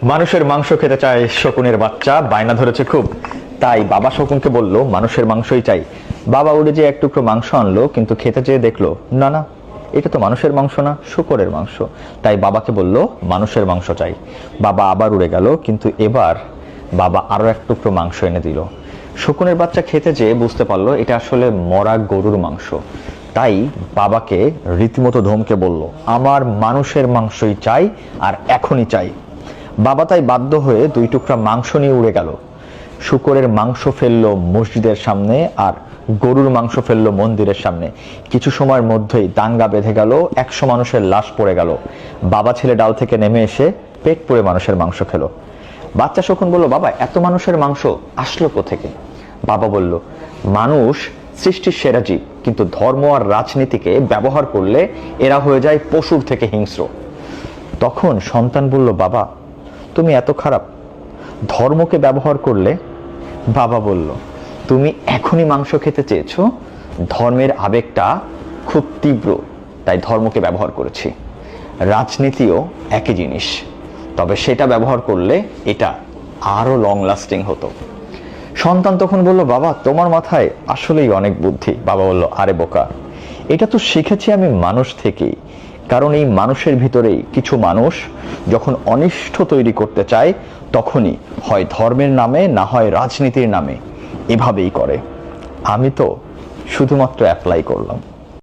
মানুষের মাংস খেতে চায় শকুনের বাচ্চা, বায়না ধরেছে খুব। তাই বাবা শকুনকে বলল মানুষের মাংসই চাই। বাবা উড়ে যে এক টুকরো মাংস আনলো, কিন্তু খেতে যেয়ে দেখলো না না, এটা তো মানুষের মাংস না, শূকরের মাংস। তাই বাবাকে বলল মানুষের মাংস চাই। বাবা আবার উড়ে গেল, কিন্তু এবার বাবা আরো এক টুকরো মাংস এনে দিল। শকুনের বাচ্চা খেতে যেয়ে বুঝতে পারলো এটা আসলে মরা গরুর মাংস। তাই বাবাকে রীতিমতো ধমকে বলল, আমার মানুষের মাংসই চাই, আর এখনই চাই। বাবা তাই বাধ্য হয়ে দুই টুকরা মাংস নিয়ে উড়ে গেল। শূকরের মাংস ফেললো মসজিদের সামনে, আর গরুর মাংস ফেললো মন্দিরের সামনে। কিছু সময়ের মধ্যেই দাঙ্গা বেঁধে গেল, 100 মানুষের লাশ পড়ে গেল। বাবা ছেলে ডাল থেকে নেমে এসে পেট পুড়ে মানুষের মাংস খেলো। বাচ্চা শকুন বলল, বাবা এত মানুষের মাংস আসলো কোত্থেকে? বাবা বলল, মানুষ সৃষ্টির সেরা জীব, কিন্তু ধর্ম আর রাজনীতিকে ব্যবহার করলে এরা হয়ে যায় পশুর থেকে হিংস্র। তখন সন্তান বলল, বাবা তুমি এত খারাপ, ধর্মকে ব্যবহার করলে? বাবা বলল, তুমি এখনই মাংস খেতে চেয়েছো, ধর্মের আবেগটা খুব তীব্র, তাই ধর্মকে ব্যবহার করেছি। রাজনীতিও একই জিনিস, তবে সেটা ব্যবহার করলে এটা আরো লং লাস্টিং হতো। সন্তান তখন বলল, বাবা তোমার মাথায় আসলেই অনেক বুদ্ধি। বাবা বলল, আরে বোকা, এটা তো শিখেছি আমি মানুষ থেকেই। কারণ এই মানুষের ভিতরেই কিছু মানুষ যখন অনিষ্ট তৈরি করতে চায়, তখনই হয় ধর্মের নামে, না হয় রাজনীতির নামে এভাবেই করে। আমি তো শুধুমাত্র অ্যাপ্লাই করলাম।